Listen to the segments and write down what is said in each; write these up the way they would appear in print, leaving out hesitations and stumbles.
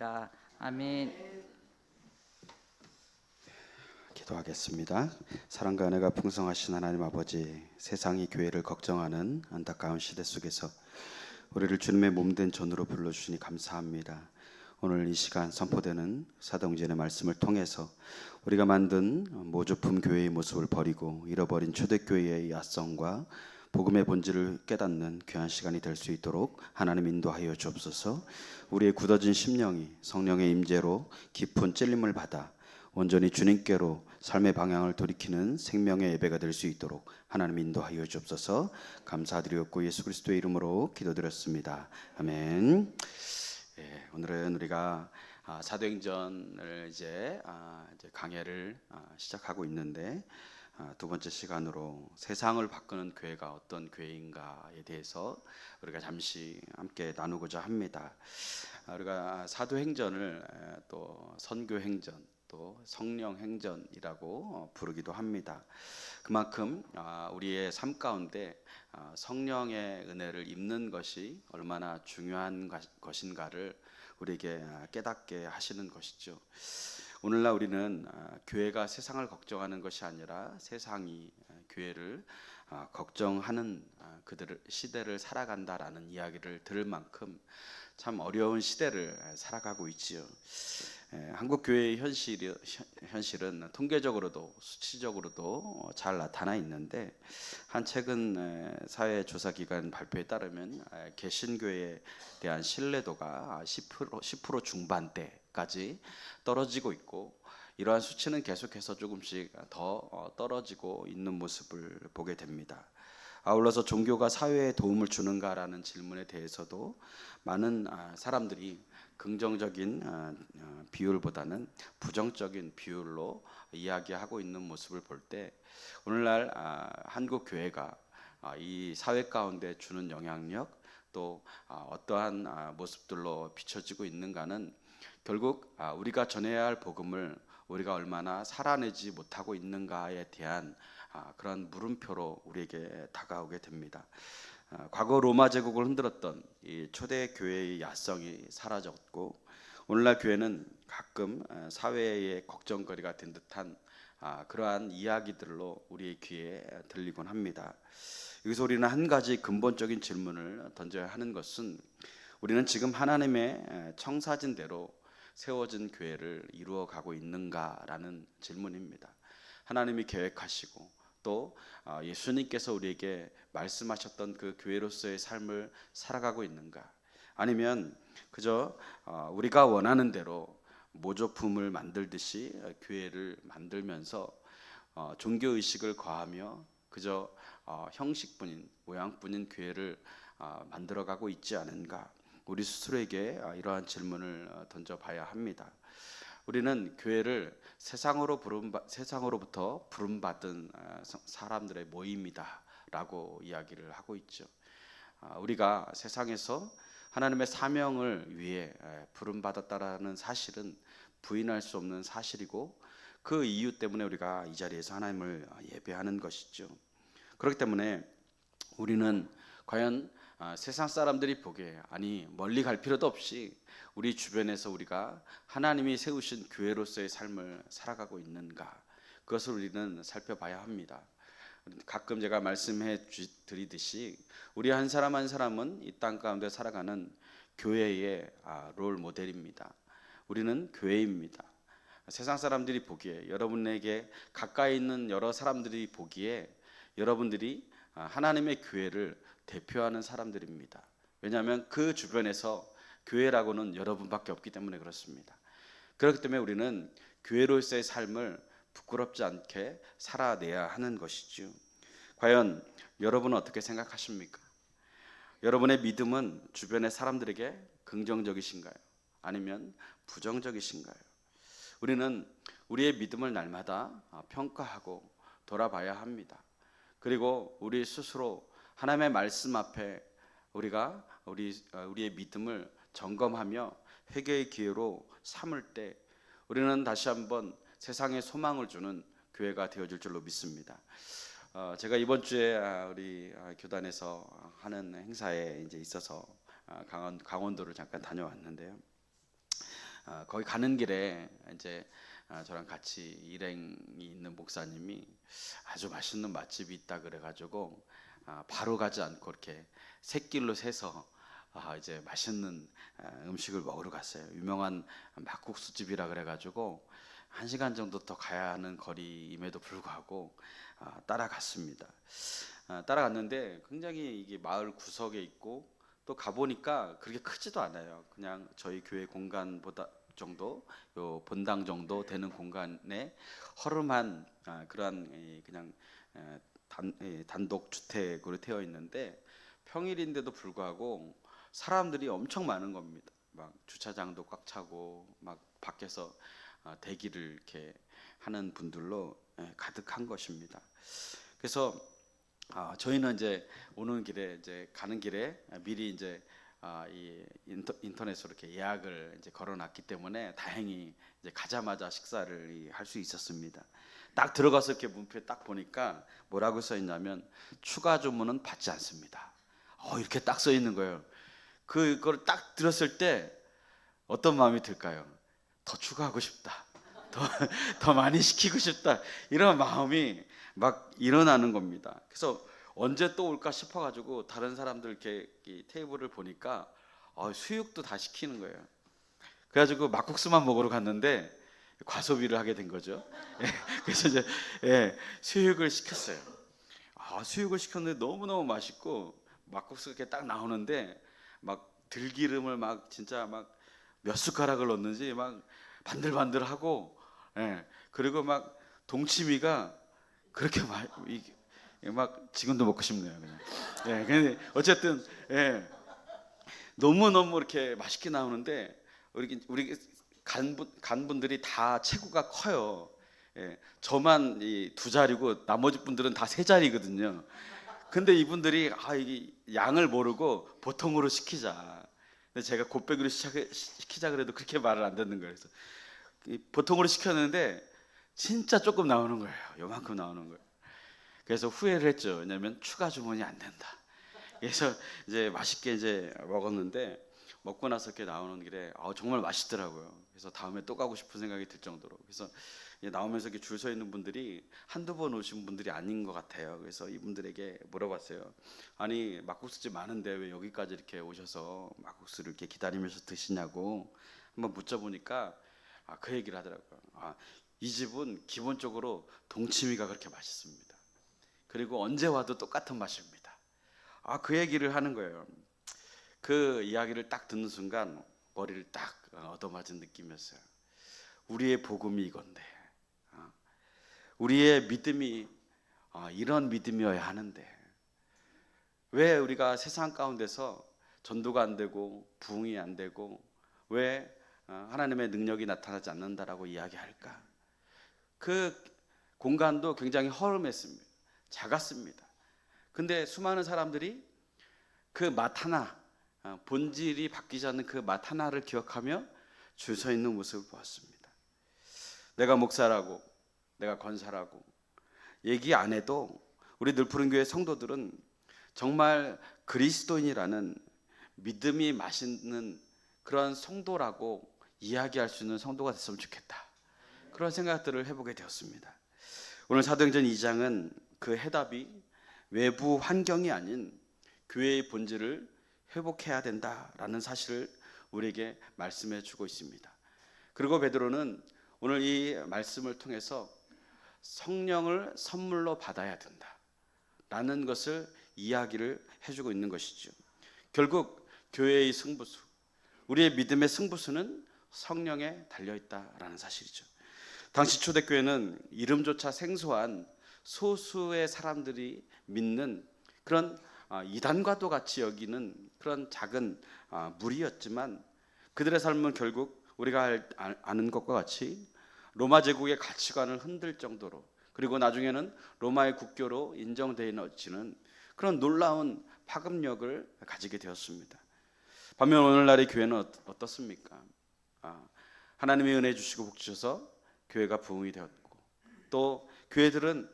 원하옵나이다. 아멘. 기도하겠습니다. 사랑과 은혜가 풍성하신 하나님 아버지, 세상이 교회를 걱정하는 안타까운 시대 속에서 우리를 주님의 몸된 전으로 불러주시니 감사합니다. 오늘 이 시간 선포되는 사도행전의 말씀을 통해서 우리가 만든 모조품 교회의 모습을 버리고 잃어버린 초대교회의 야성과 복음의 본질을 깨닫는 귀한 시간이 될 수 있도록 하나님 인도하여 주옵소서. 우리의 굳어진 심령이 성령의 임재로 깊은 찔림을 받아 온전히 주님께로 삶의 방향을 돌이키는 생명의 예배가 될 수 있도록 하나님 인도하여 주옵소서. 감사드리옵고 예수 그리스도의 이름으로 기도드렸습니다. 아멘. 오늘은 우리가 사도행전을 이제 강해를 시작하고 있는데 두 번째 시간으로 세상을 바꾸는 교회가 어떤 교회인가에 대해서 우리가 잠시 함께 나누고자 합니다. 우리가 사도행전을 또 선교행전 또 성령행전이라고 부르기도 합니다. 그만큼 우리의 삶 가운데 성령의 은혜를 입는 것이 얼마나 중요한 것인가를 우리에게 깨닫게 하시는 것이죠. 오늘날 우리는 교회가 세상을 걱정하는 것이 아니라 세상이 교회를 걱정하는 그들의 시대를 살아간다라는 이야기를 들을 만큼 참 어려운 시대를 살아가고 있지요. 한국 교회의 현실은 통계적으로도 수치적으로도 잘 나타나 있는데 한 최근 사회조사기관 발표에 따르면 개신교회에 대한 신뢰도가 10% 중반대까지 떨어지고 있고 이러한 수치는 계속해서 조금씩 더 떨어지고 있는 모습을 보게 됩니다. 아울러서 종교가 사회에 도움을 주는가라는 질문에 대해서도 많은 사람들이 긍정적인 비율보다는 부정적인 비율로 이야기하고 있는 모습을 볼 때 오늘날 한국 교회가 이 사회 가운데 주는 영향력 또 어떠한 모습들로 비춰지고 있는가는 결국 우리가 전해야 할 복음을 우리가 얼마나 살아내지 못하고 있는가에 대한 그런 물음표로 우리에게 다가오게 됩니다. 과거 로마 제국을 흔들었던 이 초대 교회의 야성이 사라졌고 오늘날 교회는 가끔 사회의 걱정거리가 된 듯한 그러한 이야기들로 우리의 귀에 들리곤 합니다. 여기서 우리는 한 가지 근본적인 질문을 던져야 하는 것은 우리는 지금 하나님의 청사진대로 세워진 교회를 이루어가고 있는가라는 질문입니다. 하나님이 계획하시고 또 예수님께서 우리에게 말씀하셨던 그 교회로서의 삶을 살아가고 있는가? 아니면 그저 우리가 원하는 대로 모조품을 만들듯이 교회를 만들면서 종교의식을 거하며 그저 형식뿐인 모양뿐인 교회를 만들어가고 있지 않은가? 우리 스스로에게 이러한 질문을 던져봐야 합니다. 우리는 교회를 세상으로부터 부름받은 사람들의 모임이다라고 이야기를 하고 있죠. 우리가 세상에서 하나님의 사명을 위해 부름받았다라는 사실은 부인할 수 없는 사실이고 그 이유 때문에 우리가 이 자리에서 하나님을 예배하는 것이죠. 그렇기 때문에 우리는 과연 세상 사람들이 보기에 아니 멀리 갈 필요도 없이 우리 주변에서 우리가 하나님이 세우신 교회로서의 삶을 살아가고 있는가, 그것을 우리는 살펴봐야 합니다. 가끔 제가 말씀해 드리듯이 우리 한 사람 한 사람은 이 땅 가운데 살아가는 교회의 롤 모델입니다. 우리는 교회입니다. 세상 사람들이 보기에, 여러분에게 가까이 있는 여러 사람들이 보기에 여러분들이 하나님의 교회를 대표하는 사람들입니다. 왜냐하면 그 주변에서 교회라고는 여러분밖에 없기 때문에 그렇습니다. 그렇기 때문에 우리는 교회로서의 삶을 부끄럽지 않게 살아내야 하는 것이죠. 과연 여러분은 어떻게 생각하십니까? 여러분의 믿음은 주변의 사람들에게 긍정적이신가요? 아니면 부정적이신가요? 우리는 우리의 믿음을 날마다 평가하고 돌아봐야 합니다. 그리고 우리 스스로 하나님의 말씀 앞에 우리가 우리의 믿음을 점검하며 회개의 기회로 삼을 때 우리는 다시 한번 세상에 소망을 주는 교회가 되어질 줄로 믿습니다. 제가 이번 주에 우리 교단에서 하는 행사에 이제 있어서 강원도를 잠깐 다녀왔는데요. 거기 가는 길에 이제 저랑 같이 일행이 있는 목사님이 아주 맛있는 맛집이 있다 그래가지고 바로 가지 않고 이렇게 샛길로 새서 이제 맛있는 음식을 먹으러 갔어요. 유명한 막국수 집이라 그래가지고 1시간 정도 더 가야 하는 거리임에도 불구하고 따라갔습니다. 따라갔는데 굉장히 이게 마을 구석에 있고 또 가보니까 그렇게 크지도 않아요. 그냥 저희 교회 공간보다 정도, 요 본당 정도 되는 공간에 허름한 그러한 그냥 단독 주택으로 되어 있는데 평일인데도 불구하고 사람들이 엄청 많은 겁니다. 막 주차장도 꽉 차고 막 밖에서 대기를 이렇게 하는 분들로 가득한 것입니다. 그래서 저희는 이제 오는 길에 이제 가는 길에 미리 이제 이 인터넷으로 이렇게 예약을 이제 걸어놨기 때문에 다행히 이제 가자마자 식사를 할 수 있었습니다. 딱 들어가서 이렇게 문표에 딱 보니까 뭐라고 써 있냐면 추가 주문은 받지 않습니다. 이렇게 딱 써 있는 거예요. 그걸 딱 들었을 때 어떤 마음이 들까요? 더 추가하고 싶다. 더 많이 시키고 싶다. 이런 마음이 막 일어나는 겁니다. 그래서 언제 또 올까 싶어가지고 다른 사람들 이렇게 테이블을 보니까 수육도 다 시키는 거예요. 그래가지고 막국수만 먹으러 갔는데 과소비를 하게 된 거죠. 그래서 이제 수육을 시켰어요. 수육을 시켰는데 너무너무 맛있고 막국수 이렇게 딱 나오는데 막 들기름을 막 진짜 막 몇 숟가락을 넣는지 막 반들반들하고 그리고 막 동치미가 그렇게 막 지금도 먹고 싶네요. 그냥. 근데 어쨌든 너무너무 이렇게 맛있게 나오는데 우리 간분들이 다 체구가 커요. 저만 두 자리고 나머지 분들은 다 세 자리거든요. 근데 이분들이 이게 양을 모르고 보통으로 시키자. 근데 제가 곱빼기로 시키자 그래도 그렇게 말을 안 듣는 거예요. 그래서 보통으로 시켰는데 진짜 조금 나오는 거예요. 요만큼 나오는 거예요. 그래서 후회를 했죠. 왜냐하면 추가 주문이 안 된다. 그래서 이제 맛있게 이제 먹었는데 먹고 나서 이렇게 나오는 길에 정말 맛있더라고요. 그래서 다음에 또 가고 싶은 생각이 들 정도로. 그래서 나오면서 이렇게 줄 서 있는 분들이 한두 번 오신 분들이 아닌 것 같아요. 그래서 이분들에게 물어봤어요. 아니 막국수집 많은데 왜 여기까지 이렇게 오셔서 막국수를 이렇게 기다리면서 드시냐고 한번 묻어보니까 그 얘기를 하더라고요. 이 집은 기본적으로 동치미가 그렇게 맛있습니다. 그리고 언제 와도 똑같은 맛입니다. 그 얘기를 하는 거예요. 그 이야기를 딱 듣는 순간 머리를 딱 얻어맞은 느낌이었어요. 우리의 복음이 이건데, 우리의 믿음이 이런 믿음이어야 하는데 왜 우리가 세상 가운데서 전도가 안 되고 부흥이 안 되고 왜 하나님의 능력이 나타나지 않는다라고 이야기할까? 그 공간도 굉장히 허름했습니다. 작았습니다. 근데 수많은 사람들이 그 맛 하나, 본질이 바뀌지 않는 그 맛 하나를 기억하며 줄 서 있는 모습을 보았습니다. 내가 목사라고, 내가 권사라고 얘기 안 해도 우리 늘푸른교회 성도들은 정말 그리스도인이라는 믿음이 맛있는 그런 성도라고 이야기할 수 있는 성도가 됐으면 좋겠다. 그런 생각들을 해보게 되었습니다. 오늘 사도행전 2장은 그 해답이 외부 환경이 아닌 교회의 본질을 회복해야 된다라는 사실을 우리에게 말씀해 주고 있습니다. 그리고 베드로는 오늘 이 말씀을 통해서 성령을 선물로 받아야 된다라는 것을 이야기를 해주고 있는 것이죠. 결국 교회의 승부수, 우리의 믿음의 승부수는 성령에 달려있다라는 사실이죠. 당시 초대교회는 이름조차 생소한 소수의 사람들이 믿는 그런 이단과도 같이 여기는 그런 작은 무리였지만 그들의 삶은 결국 우리가 아는 것과 같이 로마 제국의 가치관을 흔들 정도로, 그리고 나중에는 로마의 국교로 인정되어지는 그런 놀라운 파급력을 가지게 되었습니다. 반면 오늘날의 교회는 어떻습니까? 하나님의 은혜 주시고 복 주셔서 교회가 부흥이 되었고, 또 교회들은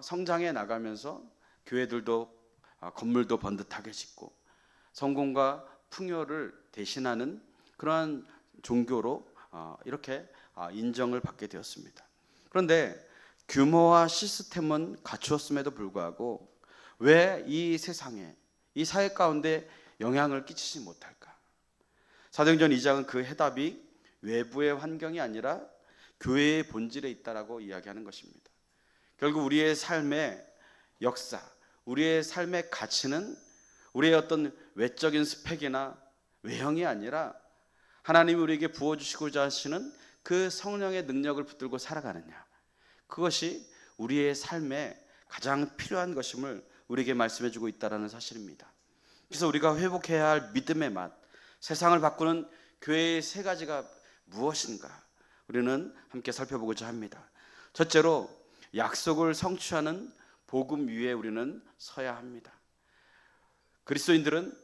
성장해 나가면서 교회들도 건물도 번듯하게 짓고 성공과 풍요를 대신하는 그러한 종교로 이렇게 인정을 받게 되었습니다. 그런데 규모와 시스템은 갖추었음에도 불구하고 왜 이 세상에, 이 사회 가운데 영향을 끼치지 못할까? 사도행전 2장은 그 해답이 외부의 환경이 아니라 교회의 본질에 있다라고 이야기하는 것입니다. 결국 우리의 삶의 역사, 우리의 삶의 가치는 우리의 어떤 외적인 스펙이나 외형이 아니라 하나님이 우리에게 부어주시고자 하시는 그 성령의 능력을 붙들고 살아가느냐, 그것이 우리의 삶에 가장 필요한 것임을 우리에게 말씀해주고 있다는 사실입니다. 그래서 우리가 회복해야 할 믿음의 맛, 세상을 바꾸는 교회의 세 가지가 무엇인가 우리는 함께 살펴보고자 합니다. 첫째로 약속을 성취하는 복음 위에 우리는 서야 합니다. 그리스도인들은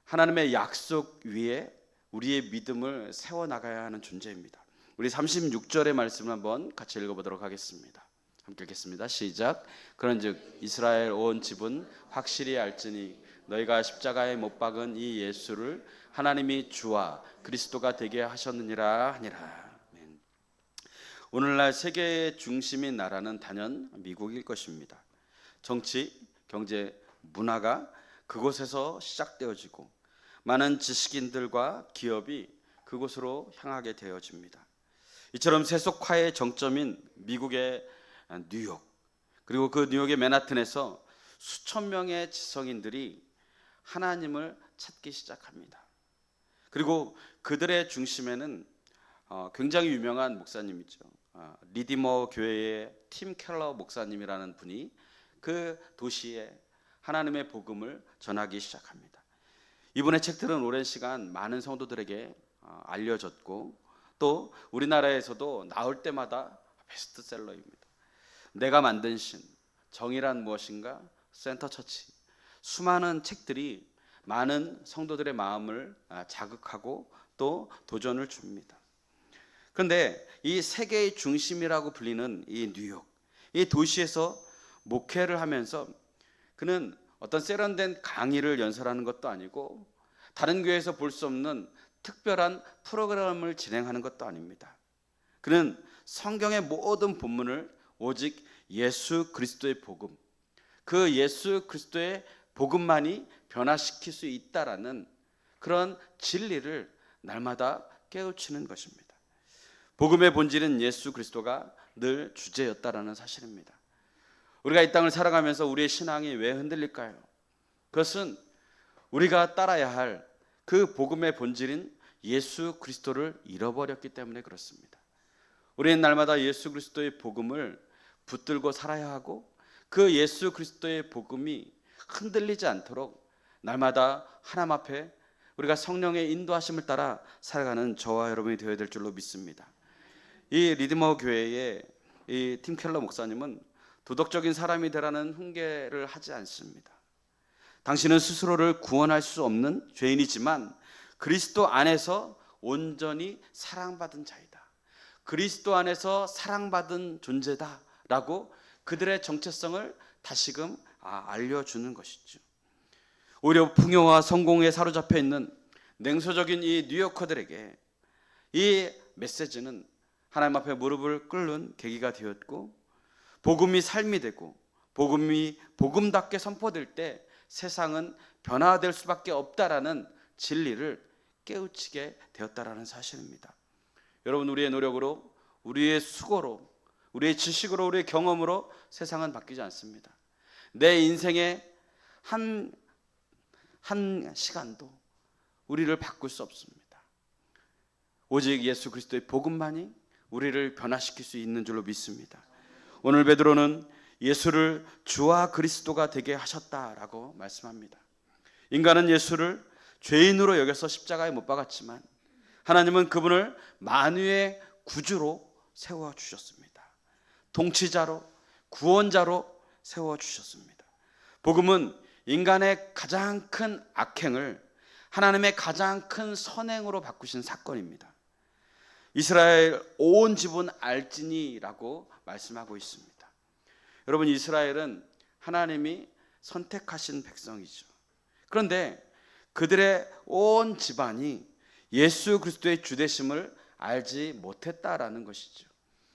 하나님의 약속 위에 우리의 믿음을 세워나가야 하는 존재입니다. 우리 36절의 말씀을 한번 같이 읽어보도록 하겠습니다. 함께 읽겠습니다. 시작. 그런즉 이스라엘 온 집은 확실히 알지니 너희가 십자가에 못 박은 이 예수를 하나님이 주와 그리스도가 되게 하셨느니라 하니라. 오늘날 세계의 중심인 나라는 단연 미국일 것입니다. 정치, 경제, 문화가 그곳에서 시작되어지고 많은 지식인들과 기업이 그곳으로 향하게 되어집니다. 이처럼 세속화의 정점인 미국의 뉴욕, 그리고 그 뉴욕의 맨하튼에서 수천 명의 지성인들이 하나님을 찾기 시작합니다. 그리고 그들의 중심에는 굉장히 유명한 목사님이죠. 리디머 교회의 팀 켈러 목사님이라는 분이 그 도시에 하나님의 복음을 전하기 시작합니다. 이분의 책들은 오랜 시간 많은 성도들에게 알려졌고 또 우리나라에서도 나올 때마다 베스트셀러입니다. 내가 만든 신, 정의란 무엇인가, 센터처치, 수많은 책들이 많은 성도들의 마음을 자극하고 또 도전을 줍니다. 그런데 이 세계의 중심이라고 불리는 이 뉴욕, 이 도시에서 목회를 하면서 그는 어떤 세련된 강의를 연설하는 것도 아니고 다른 교회에서 볼 수 없는 특별한 프로그램을 진행하는 것도 아닙니다. 그는 성경의 모든 본문을 오직 예수 그리스도의 복음, 그 예수 그리스도의 복음만이 변화시킬 수 있다라는 그런 진리를 날마다 깨우치는 것입니다. 복음의 본질은 예수 그리스도가 늘 주제였다라는 사실입니다. 우리가 이 땅을 살아가면서 우리의 신앙이 왜 흔들릴까요? 그것은 우리가 따라야 할 그 복음의 본질인 예수 그리스도를 잃어버렸기 때문에 그렇습니다. 우리는 날마다 예수 그리스도의 복음을 붙들고 살아야 하고 그 예수 그리스도의 복음이 흔들리지 않도록 날마다 하나님 앞에 우리가 성령의 인도하심을 따라 살아가는 저와 여러분이 되어야 될 줄로 믿습니다. 이 리디머 교회의 이 팀 켈러 목사님은 도덕적인 사람이 되라는 훈계를 하지 않습니다. 당신은 스스로를 구원할 수 없는 죄인이지만 그리스도 안에서 온전히 사랑받은 자이다. 그리스도 안에서 사랑받은 존재다 라고 그들의 정체성을 다시금 알려주는 것이죠. 오히려 풍요와 성공에 사로잡혀 있는 냉소적인 이 뉴요커들에게 이 메시지는 하나님 앞에 무릎을 꿇는 계기가 되었고 복음이 삶이 되고 복음이 복음답게 선포될 때 세상은 변화될 수밖에 없다라는 진리를 깨우치게 되었다라는 사실입니다. 여러분, 우리의 노력으로, 우리의 수고로, 우리의 지식으로, 우리의 경험으로 세상은 바뀌지 않습니다. 내 인생의 한 시간도 우리를 바꿀 수 없습니다. 오직 예수 그리스도의 복음만이 우리를 변화시킬 수 있는 줄로 믿습니다. 오늘 베드로는 예수를 주와 그리스도가 되게 하셨다라고 말씀합니다. 인간은 예수를 죄인으로 여겨서 십자가에 못 박았지만 하나님은 그분을 만유의 구주로 세워주셨습니다. 통치자로, 구원자로 세워주셨습니다. 복음은 인간의 가장 큰 악행을 하나님의 가장 큰 선행으로 바꾸신 사건입니다. 이스라엘 온 집은 알지니라고 말씀하고 있습니다. 여러분, 이스라엘은 하나님이 선택하신 백성이죠. 그런데 그들의 온 집안이 예수 그리스도의 주되심을 알지 못했다라는 것이죠.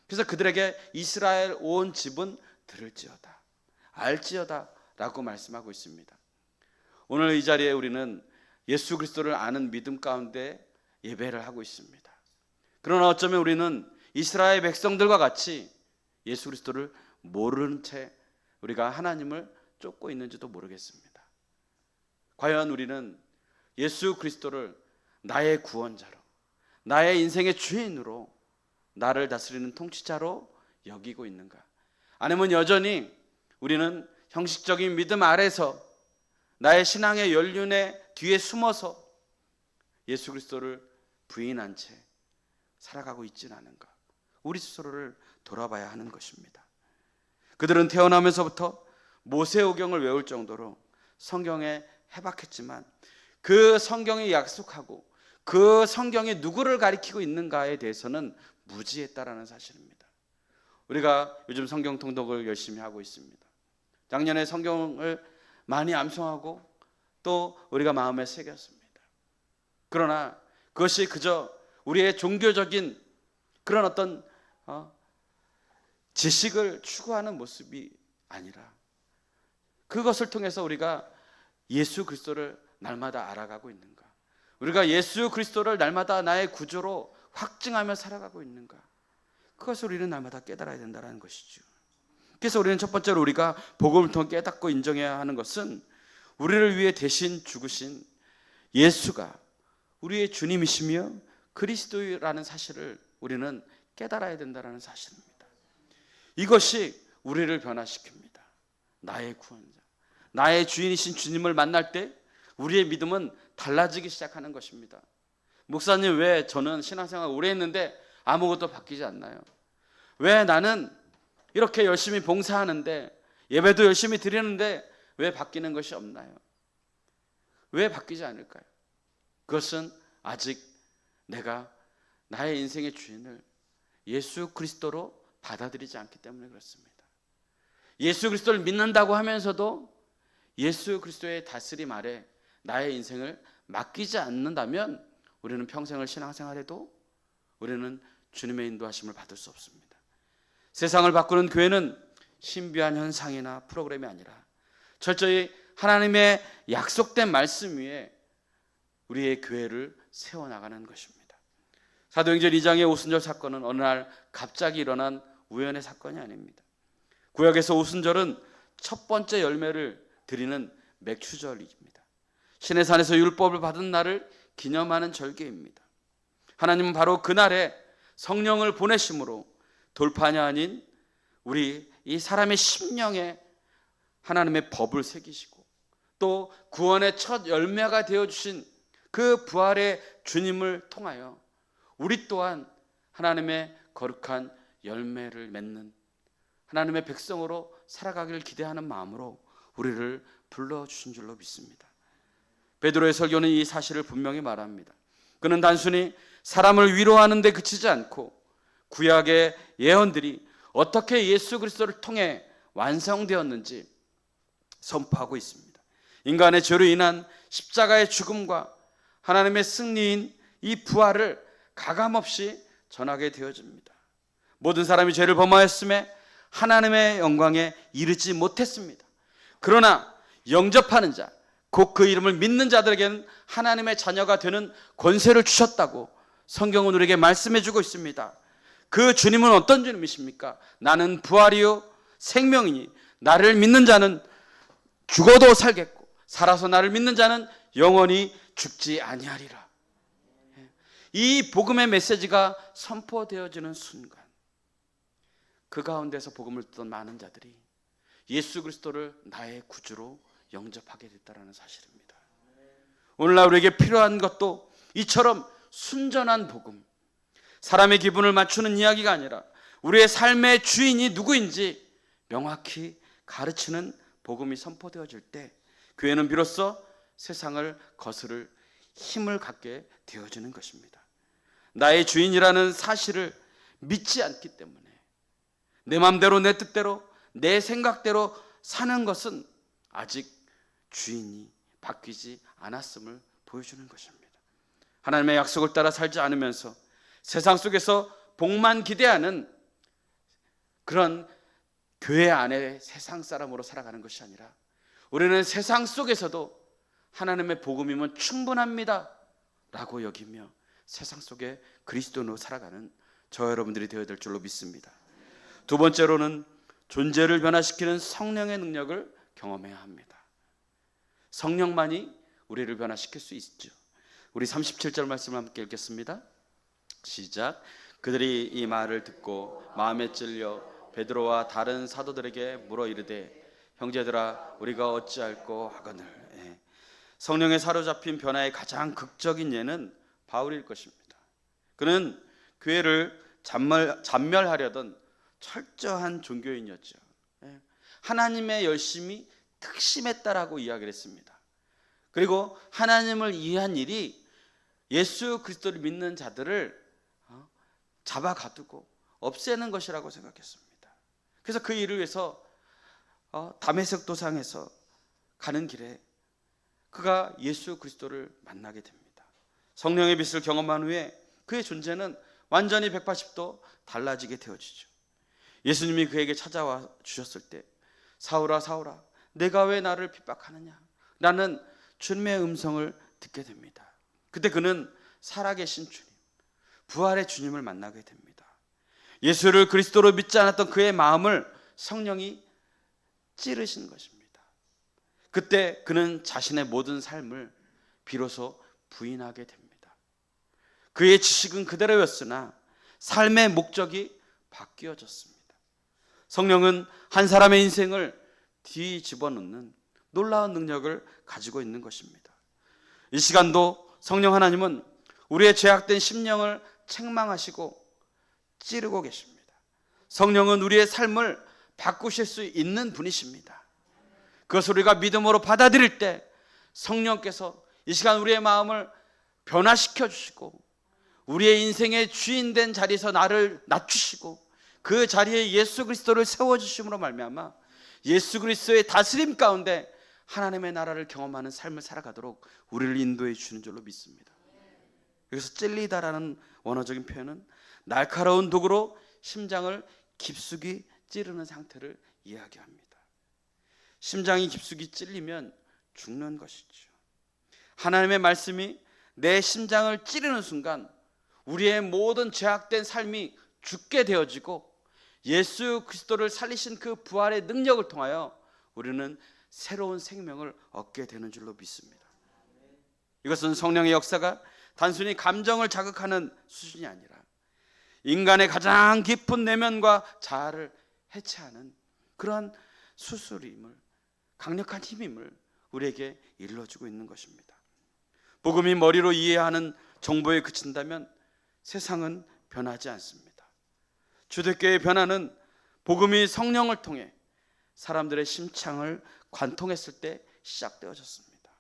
그래서 그들에게 이스라엘 온 집은 들을지어다, 알지어다 라고 말씀하고 있습니다. 오늘 이 자리에 우리는 예수 그리스도를 아는 믿음 가운데 예배를 하고 있습니다. 그러나 어쩌면 우리는 이스라엘 백성들과 같이 예수 그리스도를 모르는 채 우리가 하나님을 쫓고 있는지도 모르겠습니다. 과연 우리는 예수 그리스도를 나의 구원자로, 나의 인생의 주인으로, 나를 다스리는 통치자로 여기고 있는가? 아니면 여전히 우리는 형식적인 믿음 아래서 나의 신앙의 연륜의 뒤에 숨어서 예수 그리스도를 부인한 채 살아가고 있지는 않은가? 우리 스스로를 돌아봐야 하는 것입니다. 그들은 태어나면서부터 모세오경을 외울 정도로 성경에 해박했지만 그 성경이 약속하고 그 성경이 누구를 가리키고 있는가에 대해서는 무지했다라는 사실입니다. 우리가 요즘 성경 통독을 열심히 하고 있습니다. 작년에 성경을 많이 암송하고 또 우리가 마음에 새겼습니다. 그러나 그것이 그저 우리의 종교적인 그런 어떤 지식을 추구하는 모습이 아니라 그것을 통해서 우리가 예수 그리스도를 날마다 알아가고 있는가? 우리가 예수 그리스도를 날마다 나의 구주로 확증하며 살아가고 있는가? 그것을 우리는 날마다 깨달아야 된다는 것이죠. 그래서 우리는 첫 번째로 우리가 복음을 통해 깨닫고 인정해야 하는 것은 우리를 위해 대신 죽으신 예수가 우리의 주님이시며 그리스도라는 사실을 우리는 깨달아야 된다는 사실입니다. 이것이 우리를 변화시킵니다. 나의 구원자, 나의 주인이신 주님을 만날 때 우리의 믿음은 달라지기 시작하는 것입니다. 목사님, 왜 저는 신앙생활 오래 했는데 아무것도 바뀌지 않나요? 왜 나는 이렇게 열심히 봉사하는데 예배도 열심히 드리는데 왜 바뀌는 것이 없나요? 왜 바뀌지 않을까요? 그것은 아직 내가 나의 인생의 주인을 예수 그리스도로 받아들이지 않기 때문에 그렇습니다. 예수 그리스도를 믿는다고 하면서도 예수 그리스도의 다스림 아래 나의 인생을 맡기지 않는다면 우리는 평생을 신앙생활해도 우리는 주님의 인도하심을 받을 수 없습니다. 세상을 바꾸는 교회는 신비한 현상이나 프로그램이 아니라 철저히 하나님의 약속된 말씀 위에 우리의 교회를 세워나가는 것입니다. 사도행전 2장의 오순절 사건은 어느 날 갑자기 일어난 우연의 사건이 아닙니다. 구약에서 오순절은 첫 번째 열매를 드리는 맥추절입니다. 시내산에서 율법을 받은 날을 기념하는 절기입니다. 하나님은 바로 그날에 성령을 보내심으로 돌판이 아닌 우리 이 사람의 심령에 하나님의 법을 새기시고 또 구원의 첫 열매가 되어주신 그 부활의 주님을 통하여 우리 또한 하나님의 거룩한 열매를 맺는 하나님의 백성으로 살아가기를 기대하는 마음으로 우리를 불러주신 줄로 믿습니다. 베드로의 설교는 이 사실을 분명히 말합니다. 그는 단순히 사람을 위로하는 데 그치지 않고 구약의 예언들이 어떻게 예수 그리스도를 통해 완성되었는지 선포하고 있습니다. 인간의 죄로 인한 십자가의 죽음과 하나님의 승리인 이 부활을 가감없이 전하게 되어집니다. 모든 사람이 죄를 범하였음에 하나님의 영광에 이르지 못했습니다. 그러나 영접하는 자, 곧 그 이름을 믿는 자들에게는 하나님의 자녀가 되는 권세를 주셨다고 성경은 우리에게 말씀해주고 있습니다. 그 주님은 어떤 주님이십니까? 나는 부활이요 생명이니 나를 믿는 자는 죽어도 살겠고 살아서 나를 믿는 자는 영원히 죽지 아니하리라. 이 복음의 메시지가 선포되어지는 순간 그 가운데서 복음을 듣던 많은 자들이 예수 그리스도를 나의 구주로 영접하게 됐다는 사실입니다. 오늘날 우리에게 필요한 것도 이처럼 순전한 복음, 사람의 기분을 맞추는 이야기가 아니라 우리의 삶의 주인이 누구인지 명확히 가르치는 복음이 선포되어질 때 교회는 비로소 세상을 거스를 힘을 갖게 되어지는 것입니다. 나의 주인이라는 사실을 믿지 않기 때문에 내 마음대로 내 뜻대로 내 생각대로 사는 것은 아직 주인이 바뀌지 않았음을 보여주는 것입니다. 하나님의 약속을 따라 살지 않으면서 세상 속에서 복만 기대하는 그런 교회 안에 세상 사람으로 살아가는 것이 아니라 우리는 세상 속에서도 하나님의 복음이면 충분합니다 라고 여기며 세상 속에 그리스도인으로 살아가는 저 여러분들이 되어야 될 줄로 믿습니다. 두 번째로는 존재를 변화시키는 성령의 능력을 경험해야 합니다. 성령만이 우리를 변화시킬 수 있죠. 우리 37절 말씀을 함께 읽겠습니다. 시작. 그들이 이 말을 듣고 마음에 찔려 베드로와 다른 사도들에게 물어 이르되 형제들아 우리가 어찌할꼬 하거늘. 성령에 사로잡힌 변화의 가장 극적인 예는 바울일 것입니다. 그는 교회를 잔멸하려던 철저한 종교인이었죠. 하나님의 열심이 특심했다라고 이야기를 했습니다. 그리고 하나님을 위한 일이 예수 그리스도를 믿는 자들을 잡아가두고 없애는 것이라고 생각했습니다. 그래서 그 일을 위해서 다메섹 도상에서 가는 길에 그가 예수 그리스도를 만나게 됩니다. 성령의 빛을 경험한 후에 그의 존재는 완전히 180도 달라지게 되어지죠. 예수님이 그에게 찾아와 주셨을 때 사울아 사울아 내가 왜 나를 핍박하느냐 라는 주님의 음성을 듣게 됩니다. 그때 그는 살아계신 주님, 부활의 주님을 만나게 됩니다. 예수를 그리스도로 믿지 않았던 그의 마음을 성령이 찌르신 것입니다. 그때 그는 자신의 모든 삶을 비로소 부인하게 됩니다. 그의 지식은 그대로였으나 삶의 목적이 바뀌어졌습니다. 성령은 한 사람의 인생을 뒤집어놓는 놀라운 능력을 가지고 있는 것입니다. 이 시간도 성령 하나님은 우리의 죄악된 심령을 책망하시고 찌르고 계십니다. 성령은 우리의 삶을 바꾸실 수 있는 분이십니다. 그것을 우리가 믿음으로 받아들일 때 성령께서 이 시간 우리의 마음을 변화시켜 주시고 우리의 인생의 주인 된 자리에서 나를 낮추시고 그 자리에 예수 그리스도를 세워주심으로 말미암아 예수 그리스도의 다스림 가운데 하나님의 나라를 경험하는 삶을 살아가도록 우리를 인도해 주는 줄로 믿습니다. 여기서 찔리다라는 원어적인 표현은 날카로운 도구로 심장을 깊숙이 찌르는 상태를 이야기합니다. 심장이 깊숙이 찔리면 죽는 것이죠. 하나님의 말씀이 내 심장을 찌르는 순간 우리의 모든 죄악된 삶이 죽게 되어지고 예수 그리스도를 살리신 그 부활의 능력을 통하여 우리는 새로운 생명을 얻게 되는 줄로 믿습니다. 이것은 성령의 역사가 단순히 감정을 자극하는 수준이 아니라 인간의 가장 깊은 내면과 자아를 해체하는 그러한 수술임을, 강력한 힘임을 우리에게 일러주고 있는 것입니다. 복음이 머리로 이해하는 정보에 그친다면 세상은 변하지 않습니다. 초대교회의 변화는 복음이 성령을 통해 사람들의 심창을 관통했을 때 시작되어졌습니다.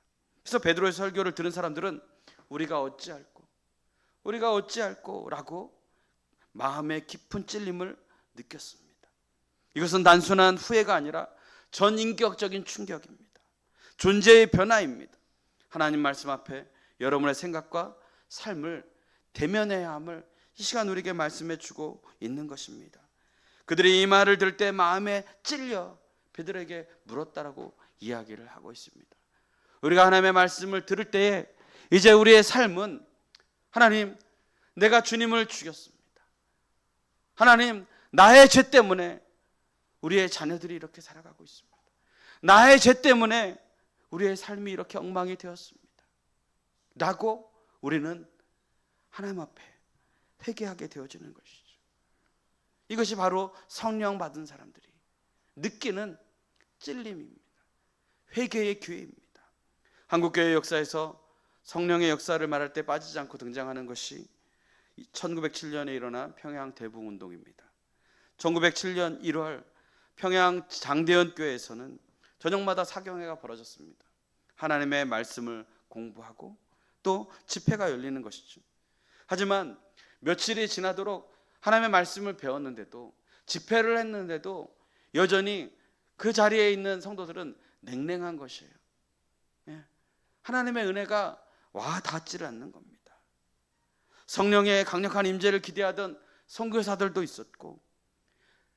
그래서 베드로의 설교를 들은 사람들은 우리가 어찌할꼬 라고 마음의 깊은 찔림을 느꼈습니다. 이것은 단순한 후회가 아니라 전인격적인 충격입니다. 존재의 변화입니다. 하나님 말씀 앞에 여러분의 생각과 삶을 대면해야 함을 이 시간 우리에게 말씀해 주고 있는 것입니다. 그들이 이 말을 들을 때 마음에 찔려 베드로에게 물었다라고 이야기를 하고 있습니다. 우리가 하나님의 말씀을 들을 때에 이제 우리의 삶은 하나님, 내가 주님을 죽였습니다. 하나님, 나의 죄 때문에 우리의 자녀들이 이렇게 살아가고 있습니다. 나의 죄 때문에 우리의 삶이 이렇게 엉망이 되었습니다. 라고 우리는 하나님 앞에 회개하게 되어지는 것이죠. 이것이 바로 성령 받은 사람들이 느끼는 찔림입니다. 회개의 교회입니다. 한국교회 역사에서 성령의 역사를 말할 때 빠지지 않고 등장하는 것이 1907년에 일어난 평양 대붕운동입니다. 1907년 1월 평양 장대현 교회에서는 저녁마다 사경회가 벌어졌습니다. 하나님의 말씀을 공부하고 또 집회가 열리는 것이죠. 하지만 며칠이 지나도록 하나님의 말씀을 배웠는데도 집회를 했는데도 여전히 그 자리에 있는 성도들은 냉랭한 것이에요. 하나님의 은혜가 와 닿지를 않는 겁니다. 성령의 강력한 임재를 기대하던 선교사들도 있었고,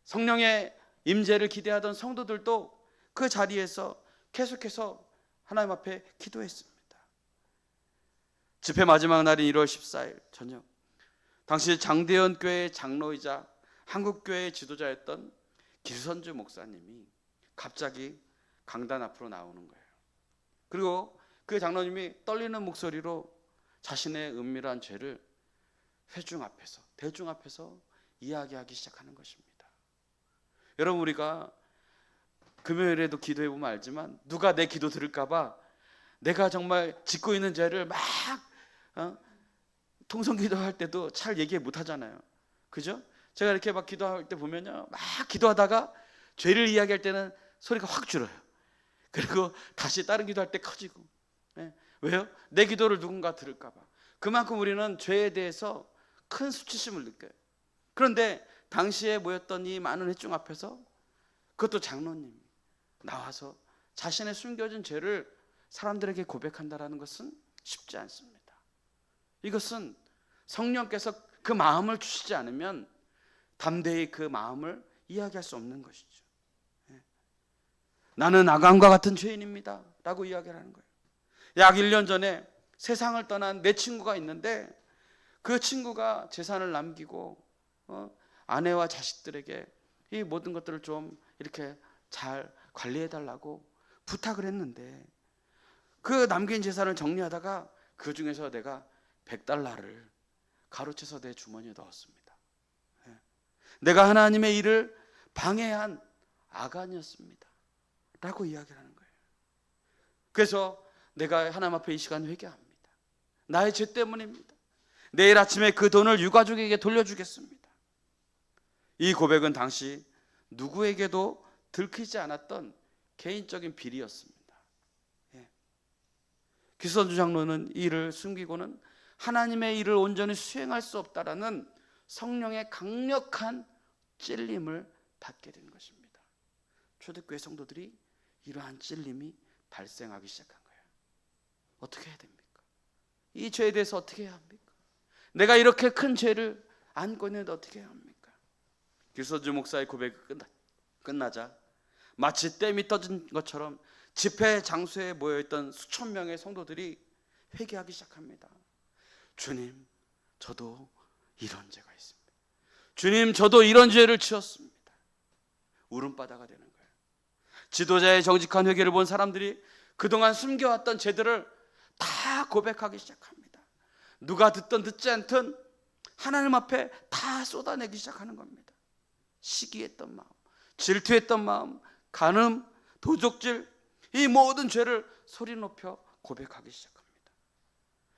성령의 임재를 기대하던 성도들도 그 자리에서 계속해서 하나님 앞에 기도했습니다. 집회 마지막 날인 1월 14일 저녁, 당시 장대현 교회의 장로이자 한국교회의 지도자였던 길선주 목사님이 갑자기 강단 앞으로 나오는 거예요. 그리고 그 장로님이 떨리는 목소리로 자신의 은밀한 죄를 회중 앞에서, 대중 앞에서 이야기하기 시작하는 것입니다. 여러분, 우리가 금요일에도 기도해 보면 알지만 누가 내 기도 들을까 봐 내가 정말 짓고 있는 죄를 막 통성기도할 때도 잘 얘기 못 하잖아요. 그죠? 제가 이렇게 막 기도할 때 보면요, 막 기도하다가 죄를 이야기할 때는 소리가 확 줄어요. 그리고 다시 다른 기도할 때 커지고. 왜요? 내 기도를 누군가 들을까 봐. 그만큼 우리는 죄에 대해서 큰 수치심을 느껴요. 그런데 당시에 모였던 이 많은 회중 앞에서 그것도 장로님이 나와서 자신의 숨겨진 죄를 사람들에게 고백한다는 것은 쉽지 않습니다. 이것은 성령께서 그 마음을 주시지 않으면 담대히 그 마음을 이야기할 수 없는 것이죠. 나는 아간과 같은 죄인입니다 라고 이야기를 하는 거예요. 약 1년 전에 세상을 떠난 내 친구가 있는데 그 친구가 재산을 남기고 아내와 자식들에게 이 모든 것들을 좀 이렇게 잘 관리해 달라고 부탁을 했는데, 그 남긴 재산을 정리하다가 그 중에서 내가 $100를 가로채서 내 주머니에 넣었습니다. 내가 하나님의 일을 방해한 아간이었습니다 라고 이야기를 하는 거예요. 그래서 내가 하나님 앞에 이 시간 회개합니다. 나의 죄 때문입니다. 내일 아침에 그 돈을 유가족에게 돌려주겠습니다. 이 고백은 당시 누구에게도 들키지 않았던 개인적인 비리였습니다. 길선주 장로는 이 일을 숨기고는 하나님의 일을 온전히 수행할 수 없다라는 성령의 강력한 찔림을 받게 된 것입니다. 초대교회 성도들이 이러한 찔림이 발생하기 시작한 거예요. 어떻게 해야 됩니까? 이 죄에 대해서 어떻게 해야 합니까? 내가 이렇게 큰 죄를 안고 있는데 어떻게 해야 합니까? 길선주 목사의 고백이 끝나자 마치 댐이 터진 것처럼 집회 장소에 모여있던 수천 명의 성도들이 회개하기 시작합니다. 주님, 저도 이런 죄가 있습니다. 주님, 저도 이런 죄를 지었습니다. 울음바다가 되는 거예요. 지도자의 정직한 회개를 본 사람들이 그동안 숨겨왔던 죄들을 다 고백하기 시작합니다. 누가 듣든 듣지 않든 하나님 앞에 다 쏟아내기 시작하는 겁니다. 시기했던 마음, 질투했던 마음, 간음, 도적질, 이 모든 죄를 소리 높여 고백하기 시작합니다.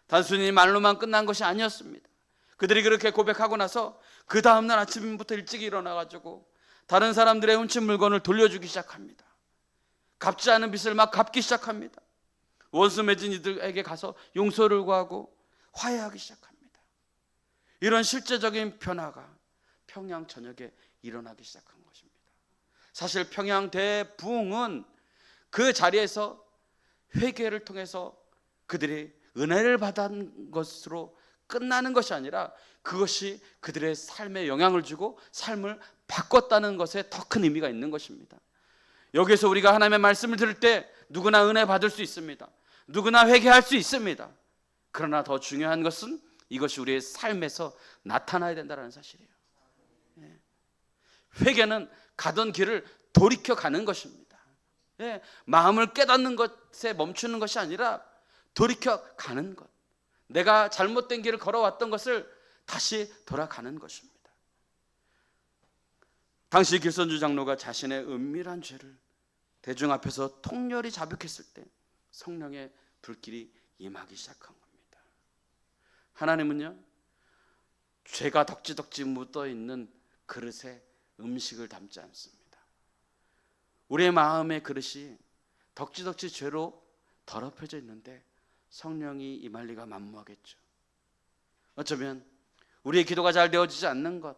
단순히 말로만 끝난 것이 아니었습니다. 그들이 그렇게 고백하고 나서 그 다음날 아침부터 일찍 일어나가지고 다른 사람들의 훔친 물건을 돌려주기 시작합니다. 갚지 않은 빚을 막 갚기 시작합니다. 원수 맺은 이들에게 가서 용서를 구하고 화해하기 시작합니다. 이런 실제적인 변화가 평양 전역에 일어나기 시작한 것입니다. 사실 평양 대부흥은 그 자리에서 회개를 통해서 그들이 은혜를 받은 것으로 끝나는 것이 아니라 그것이 그들의 삶에 영향을 주고 삶을 바꿨다는 것에 더 큰 의미가 있는 것입니다. 여기서 우리가 하나님의 말씀을 들을 때 누구나 은혜 받을 수 있습니다. 누구나 회개할 수 있습니다. 그러나 더 중요한 것은 이것이 우리의 삶에서 나타나야 된다는 사실이에요. 회개는 가던 길을 돌이켜 가는 것입니다. 마음을 깨닫는 것에 멈추는 것이 아니라 돌이켜 가는 것, 내가 잘못된 길을 걸어왔던 것을 다시 돌아가는 것입니다. 당시 길선주 장로가 자신의 은밀한 죄를 대중 앞에서 통렬히 자백했을 때 성령의 불길이 임하기 시작한 겁니다. 하나님은요, 죄가 덕지덕지 묻어있는 그릇에 음식을 담지 않습니다. 우리의 마음의 그릇이 덕지덕지 죄로 더럽혀져 있는데 성령이 임할 리가 만무하겠죠. 어쩌면 우리의 기도가 잘 되어지지 않는 것,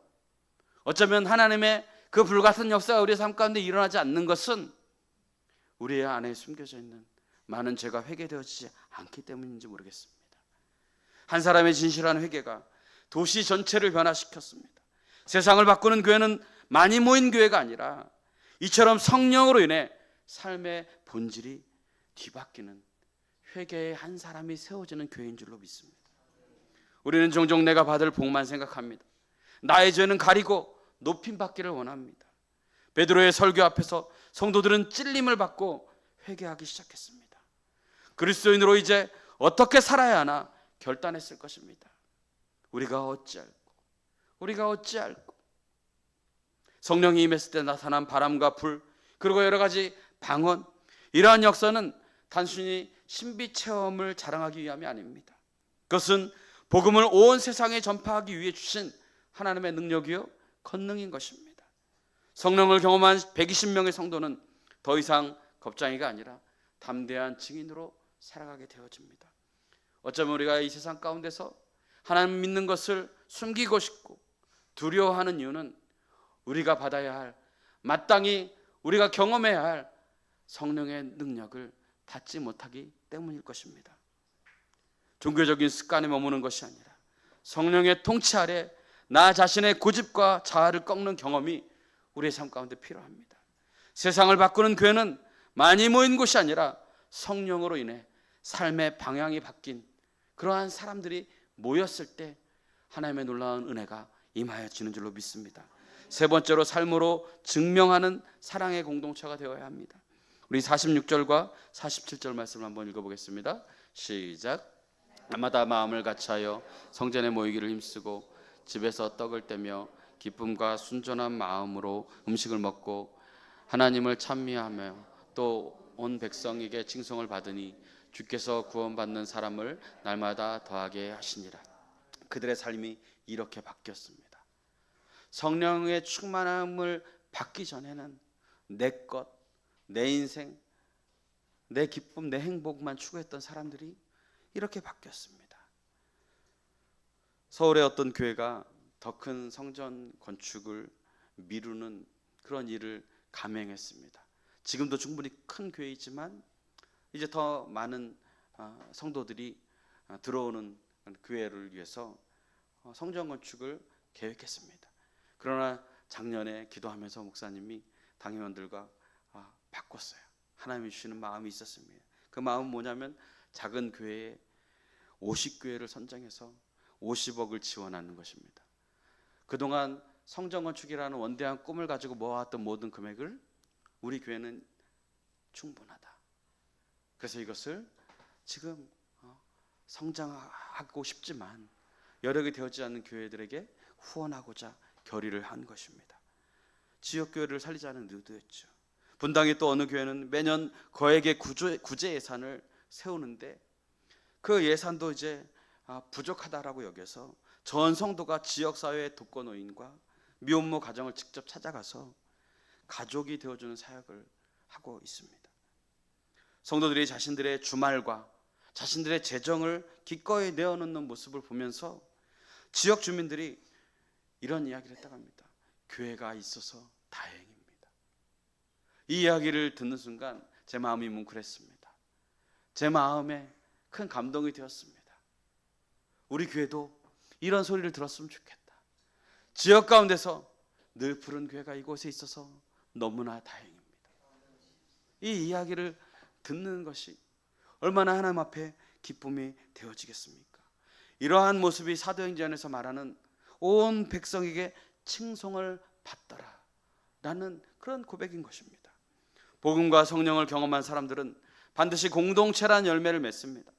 어쩌면 하나님의 그 불같은 역사가 우리의 삶 가운데 일어나지 않는 것은 우리의 안에 숨겨져 있는 많은 죄가 회개되어지지 않기 때문인지 모르겠습니다. 한 사람의 진실한 회개가 도시 전체를 변화시켰습니다. 세상을 바꾸는 교회는 많이 모인 교회가 아니라 이처럼 성령으로 인해 삶의 본질이 뒤바뀌는 회개의 한 사람이 세워지는 교회인 줄로 믿습니다. 우리는 종종 내가 받을 복만 생각합니다. 나의 죄는 가리고 높임 받기를 원합니다. 베드로의 설교 앞에서 성도들은 찔림을 받고 회개하기 시작했습니다. 그리스도인으로 이제 어떻게 살아야 하나 결단했을 것입니다. 우리가 어찌알고 성령이 임했을 때 나타난 바람과 불, 그리고 여러 가지 방언, 이러한 역사는 단순히 신비 체험을 자랑하기 위함이 아닙니다. 그것은 복음을 온 세상에 전파하기 위해 주신 하나님의 능력이요 권능인 것입니다. 성령을 경험한 120명의 성도는 더 이상 겁쟁이가 아니라 담대한 증인으로 살아가게 되어집니다. 어쩌면 우리가 이 세상 가운데서 하나님 믿는 것을 숨기고 싶고 두려워하는 이유는 우리가 받아야 할, 마땅히 우리가 경험해야 할 성령의 능력을 받지 못하기 때문일 것입니다. 종교적인 습관에 머무는 것이 아니라 성령의 통치 아래 나 자신의 고집과 자아를 꺾는 경험이 우리의 삶 가운데 필요합니다. 세상을 바꾸는 교회는 많이 모인 곳이 아니라 성령으로 인해 삶의 방향이 바뀐 그러한 사람들이 모였을 때 하나님의 놀라운 은혜가 임하여지는 줄로 믿습니다. 세 번째로 삶으로 증명하는 사랑의 공동체가 되어야 합니다. 우리 46절과 47절 말씀을 한번 읽어보겠습니다. 시작. 날마다 마음을 같이하여 성전에 모이기를 힘쓰고 집에서 떡을 떼며 기쁨과 순전한 마음으로 음식을 먹고 하나님을 찬미하며 또 온 백성에게 칭송을 받으니 주께서 구원받는 사람을 날마다 더하게 하시니라. 그들의 삶이 이렇게 바뀌었습니다. 성령의 충만함을 받기 전에는 내 것, 내 인생, 내 기쁨, 내 행복만 추구했던 사람들이 이렇게 바뀌었습니다. 서울의 어떤 교회가 더 큰 성전 건축을 미루는 그런 일을 감행했습니다. 지금도 충분히 큰 교회이지만 이제 더 많은 성도들이 들어오는 교회를 위해서 성전 건축을 계획했습니다. 그러나 작년에 기도하면서 목사님이 당회원들과 바꿨어요. 하나님이 주시는 마음이 있었습니다. 그 마음은 뭐냐면 작은 교회에 50교회를 선정해서 50억을 지원하는 것입니다. 그동안 성전 건축이라는 원대한 꿈을 가지고 모아왔던 모든 금액을 우리 교회는 충분하다. 그래서 이것을 지금 성장하고 싶지만 여력이 되어지지 않는 교회들에게 후원하고자 결의를 한 것입니다. 지역교회를 살리자는 의도였죠. 분당의 또 어느 교회는 매년 거액의 구제 예산을 세우는데 그 예산도 이제 부족하다라고 여겨서 전 성도가 지역사회의 독거노인과 미혼모 가정을 직접 찾아가서 가족이 되어주는 사역을 하고 있습니다. 성도들이 자신들의 주말과 자신들의 재정을 기꺼이 내어놓는 모습을 보면서 지역 주민들이 이런 이야기를 했다고 합니다. 교회가 있어서 다행입니다. 이 이야기를 듣는 순간 제 마음이 뭉클했습니다. 제 마음에 큰 감동이 되었습니다. 우리 교회도 이런 소리를 들었으면 좋겠다. 지역 가운데서 늘 푸른 교회가 이곳에 있어서 너무나 다행입니다. 이 이야기를 듣는 것이 얼마나 하나님 앞에 기쁨이 되어지겠습니까? 이러한 모습이 사도행전에서 말하는 온 백성에게 칭송을 받더라 라는 그런 고백인 것입니다. 복음과 성령을 경험한 사람들은 반드시 공동체란 열매를 맺습니다.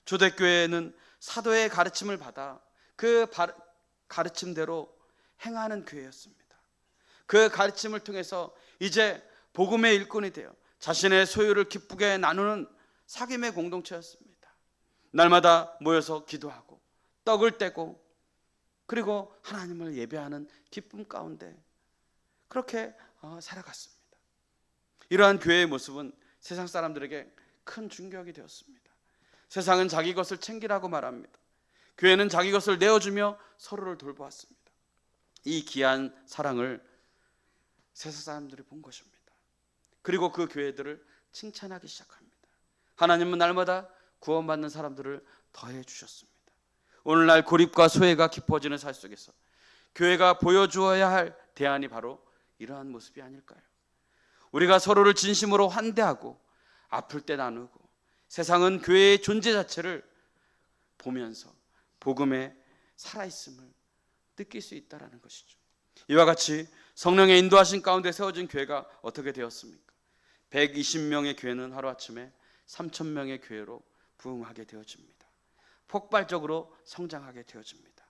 초대교회는 사도의 가르침을 받아 그 가르침대로 행하는 교회였습니다. 그 가르침을 통해서 이제 복음의 일꾼이 되어 자신의 소유를 기쁘게 나누는 사귐의 공동체였습니다. 날마다 모여서 기도하고 떡을 떼고 그리고 하나님을 예배하는 기쁨 가운데 그렇게 살아갔습니다. 이러한 교회의 모습은 세상 사람들에게 큰 충격이 되었습니다. 세상은 자기 것을 챙기라고 말합니다. 교회는 자기 것을 내어주며 서로를 돌보았습니다. 이 귀한 사랑을 세상 사람들이 본 것입니다. 그리고 그 교회들을 칭찬하기 시작합니다. 하나님은 날마다 구원받는 사람들을 더해 주셨습니다. 오늘날 고립과 소외가 깊어지는 삶 속에서 교회가 보여주어야 할 대안이 바로 이러한 모습이 아닐까요? 우리가 서로를 진심으로 환대하고 아플 때 나누고, 세상은 교회의 존재 자체를 보면서 복음의 살아있음을 느낄 수 있다는 것이죠. 이와 같이 성령의 인도하신 가운데 세워진 교회가 어떻게 되었습니까? 120명의 교회는 하루아침에 3,000명의 교회로 부흥하게 되어집니다. 폭발적으로 성장하게 되어집니다.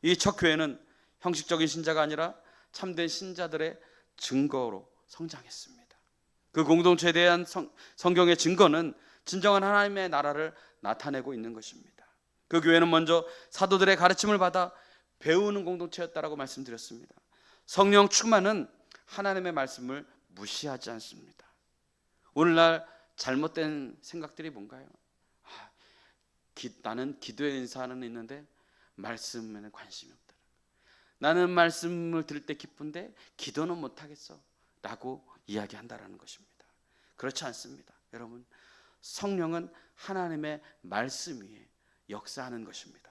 이 첫 교회는 형식적인 신자가 아니라 참된 신자들의 증거로 성장했습니다. 그 공동체에 대한 성경의 증거는 진정한 하나님의 나라를 나타내고 있는 것입니다. 그 교회는 먼저 사도들의 가르침을 받아 배우는 공동체였다라고 말씀드렸습니다. 성령 충만은 하나님의 말씀을 무시하지 않습니다. 오늘날 잘못된 생각들이 뭔가요? 나는 기도에 인사는 있는데 말씀에는 관심이 없다. 나는 말씀을 들을 때 기쁜데 기도는 못하겠어 라고 이야기한다라는 것입니다. 그렇지 않습니다. 여러분, 성령은 하나님의 말씀 위에 역사하는 것입니다.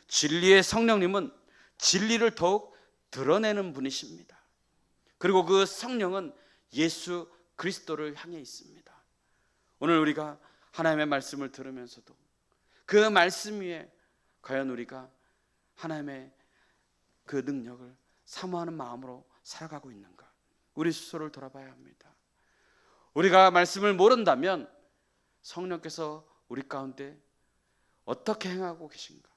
진리의 성령님은 진리를 더욱 드러내는 분이십니다. 그리고 그 성령은 예수 그리스도를 향해 있습니다. 오늘 우리가 하나님의 말씀을 들으면서도 그 말씀 위에 과연 우리가 하나님의 그 능력을 사모하는 마음으로 살아가고 있는가? 우리 스스로를 돌아봐야 합니다. 우리가 말씀을 모른다면 성령께서 우리 가운데 어떻게 행하고 계신가?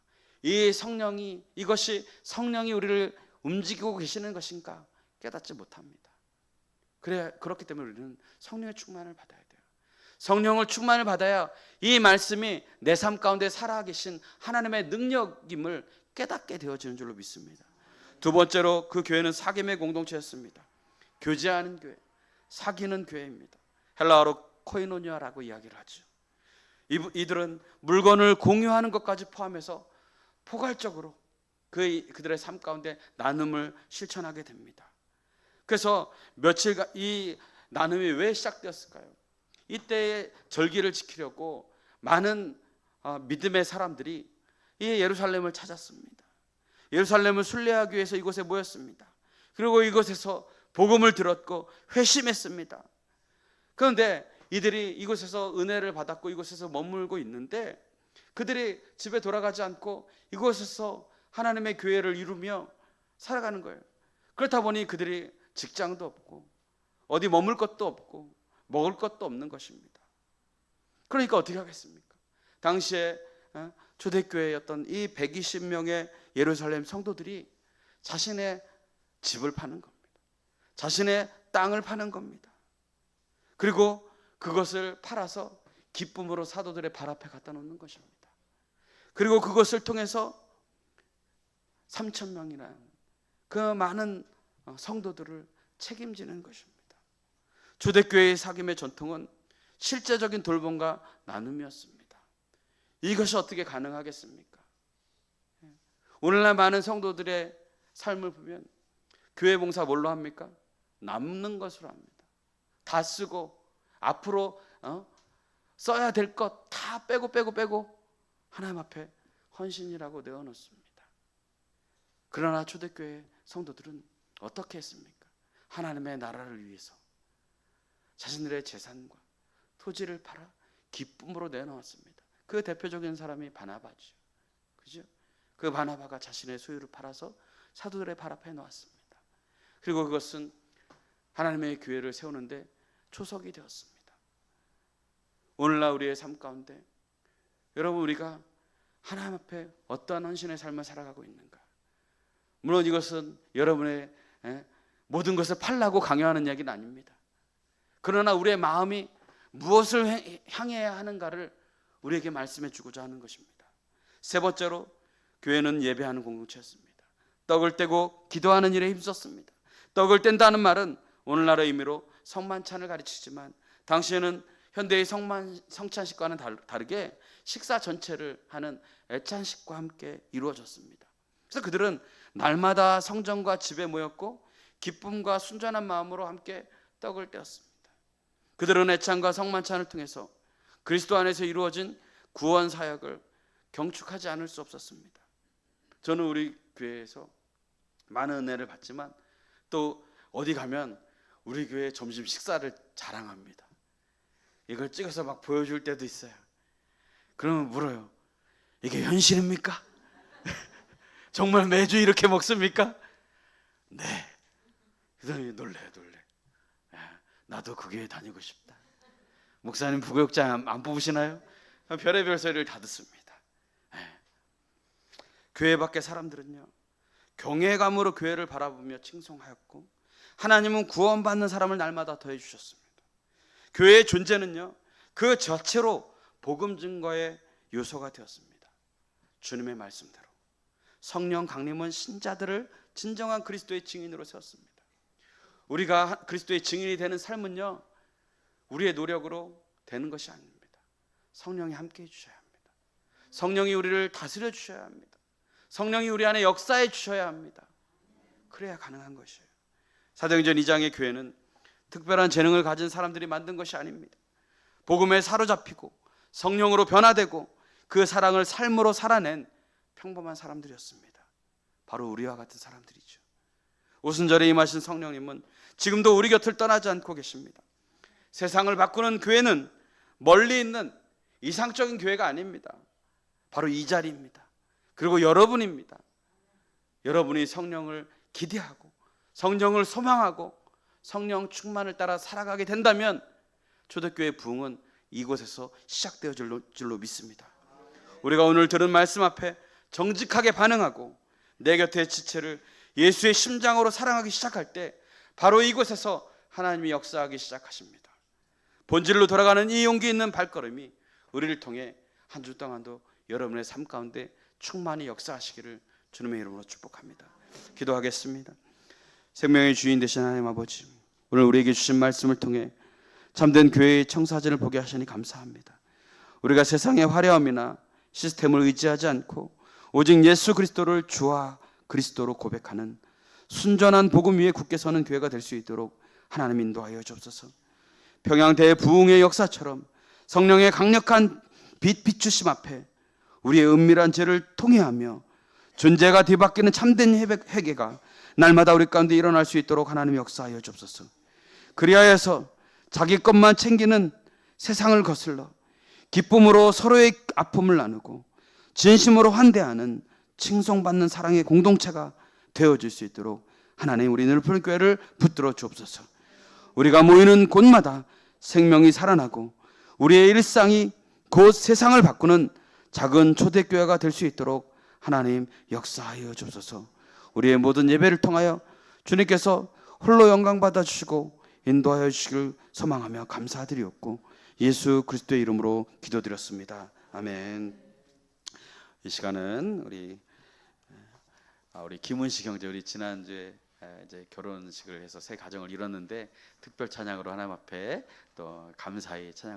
이것이 성령이 우리를 움직이고 계시는 것인가 깨닫지 못합니다. 그렇기 때문에 우리는 성령의 충만을 받아야 돼요. 성령을 충만을 받아야 이 말씀이 내 삶 가운데 살아계신 하나님의 능력임을 깨닫게 되어지는 줄로 믿습니다. 두 번째로 그 교회는 사귐의 공동체였습니다. 교제하는 교회, 사귀는 교회입니다. 헬라어로 코이노니아라고 이야기를 하죠. 이들은 물건을 공유하는 것까지 포함해서 포괄적으로 그들의 삶 가운데 나눔을 실천하게 됩니다. 그래서 며칠간 이 나눔이 왜 시작되었을까요? 이때의 절기를 지키려고 많은 믿음의 사람들이 이 예루살렘을 찾았습니다. 예루살렘을 순례하기 위해서 이곳에 모였습니다. 그리고 이곳에서 복음을 들었고 회심했습니다. 그런데 이들이 이곳에서 은혜를 받았고 이곳에서 머물고 있는데 그들이 집에 돌아가지 않고 이곳에서 하나님의 교회를 이루며 살아가는 거예요. 그렇다 보니 그들이 직장도 없고 어디 머물 것도 없고 먹을 것도 없는 것입니다. 그러니까 어떻게 하겠습니까? 당시에 초대교회였던 이 120명의 예루살렘 성도들이 자신의 집을 파는 겁니다. 자신의 땅을 파는 겁니다. 그리고 그것을 팔아서 기쁨으로 사도들의 발 앞에 갖다 놓는 것입니다. 그리고 그것을 통해서 3,000명이라는 그 많은 성도들을 책임지는 것입니다. 초대교회의 사귐의 전통은 실제적인 돌봄과 나눔이었습니다. 이것이 어떻게 가능하겠습니까? 오늘날 많은 성도들의 삶을 보면 교회 봉사 뭘로 합니까? 남는 것으로 합니다. 다 쓰고 앞으로 써야 될 것 다 빼고 하나님 앞에 헌신이라고 내어놓습니다. 그러나 초대교회 성도들은 어떻게 했습니까? 하나님의 나라를 위해서 자신들의 재산과 토지를 팔아 기쁨으로 내놓았습니다. 그 대표적인 사람이 바나바죠. 그죠? 그 바나바가 자신의 소유를 팔아서 사도들의 발 앞에 놓았습니다. 그리고 그것은 하나님의 교회를 세우는데 초석이 되었습니다. 오늘날 우리의 삶 가운데 여러분 우리가 하나님 앞에 어떠한 헌신의 삶을 살아가고 있는가? 물론 이것은 여러분의 모든 것을 팔라고 강요하는 이야기는 아닙니다. 그러나 우리의 마음이 무엇을 향해야 하는가를 우리에게 말씀해 주고자 하는 것입니다. 세 번째로 교회는 예배하는 공동체였습니다. 떡을 떼고 기도하는 일에 힘썼습니다. 떡을 뗀다는 말은 오늘날의 의미로 성만찬을 가르치지만 당시에는 현대의 성찬식과는 다르게 식사 전체를 하는 애찬식과 함께 이루어졌습니다. 그래서 그들은 날마다 성전과 집에 모였고 기쁨과 순전한 마음으로 함께 떡을 떼었습니다. 그들은 애찬과 성만찬을 통해서 그리스도 안에서 이루어진 구원 사역을 경축하지 않을 수 없었습니다. 저는 우리 교회에서 많은 은혜를 받지만 또 어디 가면 우리 교회 점심 식사를 자랑합니다. 이걸 찍어서 막 보여줄 때도 있어요. 그러면 물어요. 이게 현실입니까? 정말 매주 이렇게 먹습니까? 네. 그러더니 놀래. 나도 그 교회 다니고 싶다. 목사님 부교육장 안 뽑으시나요? 별의별 소리를 다 듣습니다. 교회 밖의 사람들은요, 경외감으로 교회를 바라보며 칭송하였고, 하나님은 구원받는 사람을 날마다 더해 주셨습니다. 교회의 존재는요, 그 자체로 복음 증거의 요소가 되었습니다. 주님의 말씀대로 성령 강림은 신자들을 진정한 그리스도의 증인으로 세웠습니다. 우리가 그리스도의 증인이 되는 삶은요, 우리의 노력으로 되는 것이 아닙니다. 성령이 함께해 주셔야 합니다. 성령이 우리를 다스려 주셔야 합니다. 성령이 우리 안에 역사해 주셔야 합니다. 그래야 가능한 것이에요. 사도행전 2장의 교회는 특별한 재능을 가진 사람들이 만든 것이 아닙니다. 복음에 사로잡히고 성령으로 변화되고 그 사랑을 삶으로 살아낸 평범한 사람들이었습니다. 바로 우리와 같은 사람들이죠. 오순절에 임하신 성령님은 지금도 우리 곁을 떠나지 않고 계십니다. 세상을 바꾸는 교회는 멀리 있는 이상적인 교회가 아닙니다. 바로 이 자리입니다. 그리고 여러분입니다. 여러분이 성령을 기대하고 성령을 소망하고 성령 충만을 따라 살아가게 된다면 초대교회 부흥은 이곳에서 시작되어질 줄로 믿습니다. 우리가 오늘 들은 말씀 앞에 정직하게 반응하고 내 곁의 지체를 예수의 심장으로 사랑하기 시작할 때 바로 이곳에서 하나님이 역사하기 시작하십니다. 본질로 돌아가는 이 용기 있는 발걸음이 우리를 통해 한 주 동안도 여러분의 삶 가운데 충만히 역사하시기를 주님의 이름으로 축복합니다. 기도하겠습니다. 생명의 주인 되신 하나님 아버지, 오늘 우리에게 주신 말씀을 통해 참된 교회의 청사진을 보게 하시니 감사합니다. 우리가 세상의 화려함이나 시스템을 의지하지 않고 오직 예수 그리스도를 주와 그리스도로 고백하는 순전한 복음 위에 굳게 서는 교회가 될 수 있도록 하나님 인도하여 주옵소서. 평양 대부흥의 역사처럼 성령의 강력한 빛 비추심 앞에 우리의 은밀한 죄를 통회하며 존재가 뒤바뀌는 참된 회개가 날마다 우리 가운데 일어날 수 있도록 하나님 역사하여 주옵소서. 그리하여서 자기 것만 챙기는 세상을 거슬러 기쁨으로 서로의 아픔을 나누고 진심으로 환대하는 칭송받는 사랑의 공동체가 되어질 수 있도록 하나님 우리 늘푸른 교회를 붙들어 주옵소서. 우리가 모이는 곳마다 생명이 살아나고 우리의 일상이 곧 세상을 바꾸는 작은 초대교회가 될 수 있도록 하나님 역사하여 주옵소서. 우리의 모든 예배를 통하여 주님께서 홀로 영광 받아주시고 인도하여 주시길 소망하며 감사드리옵고 예수 그리스도의 이름으로 기도드렸습니다. 아멘. 이 시간은 우리 김은식 형제, 우리 지난주에 이제 결혼식을 해서 새 가정을 이뤘는데 특별 찬양으로 하나님 앞에 또 감사히 찬양